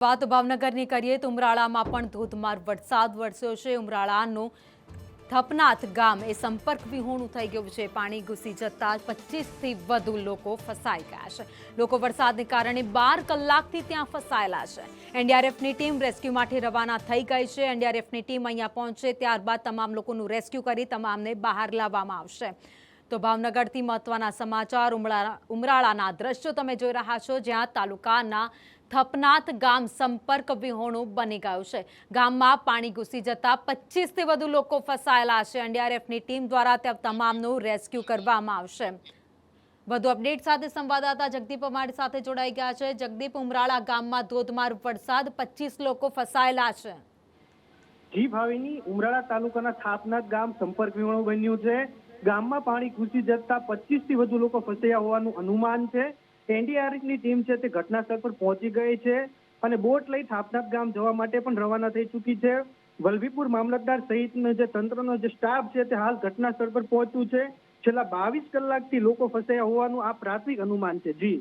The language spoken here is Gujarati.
વાત ભાવનગરની કરીએ તો ઉમરાળામાં પણ ધોધમાર વરસાદ વરસ્યો છે। ઉમરાળાનું થપનાથ ગામ એ સંપર્ક વિહોણું થઈ ગયું છે। પાણી ઘૂસી જતા 25થી વધુ લોકો ફસાઈ ગયા છે। લોકો વરસાદને કારણે 12 કલાકથી ત્યાં ફસાયેલા છે। એનડીઆરએફની ટીમ રેસ્ક્યુ માટે રવાના થઈ ગઈ છે। એનડીઆરએફની ટીમ અહીંયા પહોંચે ત્યારબાદ તમામ લોકોનું રેસ્ક્યુ કરી તમામને બહાર લાવવામાં આવશે। તો ભાવનગરથી મહત્વના સમાચાર ઉમરાળાના દ્રશ્યો તમે જોઈ રહ્યા છો, જ્યાં તાલુકાના થપનાથ ગામ સંપર્ક વિહોણું બની ગયું છે। ગામમાં પાણી ઘૂસી જતા 25થી વધુ લોકો ફસાયેલા છે। એનડીઆરએફની ટીમ દ્વારા ત્યાં તમામનું રેસ્ક્યુ કરવામાં આવશે। વધુ અપડેટ સાથે સંવાદદાતા જગદીપ અમારી સાથે જોડાઈ ગયા છે। જગદીપ, ઉમરાળા ગામમાં ધોધમાર વરસાદ, 25 લોકો ફસાયેલા છે। જી ભાવિની, ઉમરાળા તાલુકાના થાપનાથ ગામ સંપર્ક વિહોણું બન્યું છે। ગામમાં પાણી ઘૂસી જતા 25થી વધુ લોકો ફસાયા હોવાનું અનુમાન છે। એનડીઆરએફની ટીમ છે તે ઘટના સ્થળ પર પહોંચી ગઈ છે અને બોટ લઈ થાપનાથ ગામ જવા માટે પણ રવાના થઈ ચૂકી છે। વલભીપુર મામલતદાર સહિતનો જે તંત્રનો જે સ્ટાફ છે તે હાલ ઘટના સ્થળ પર પહોંચ્યું છે। છેલ્લા 22 કલાકથી લોકો ફસાયા હોવાનું આ પ્રાથમિક અનુમાન છે। જી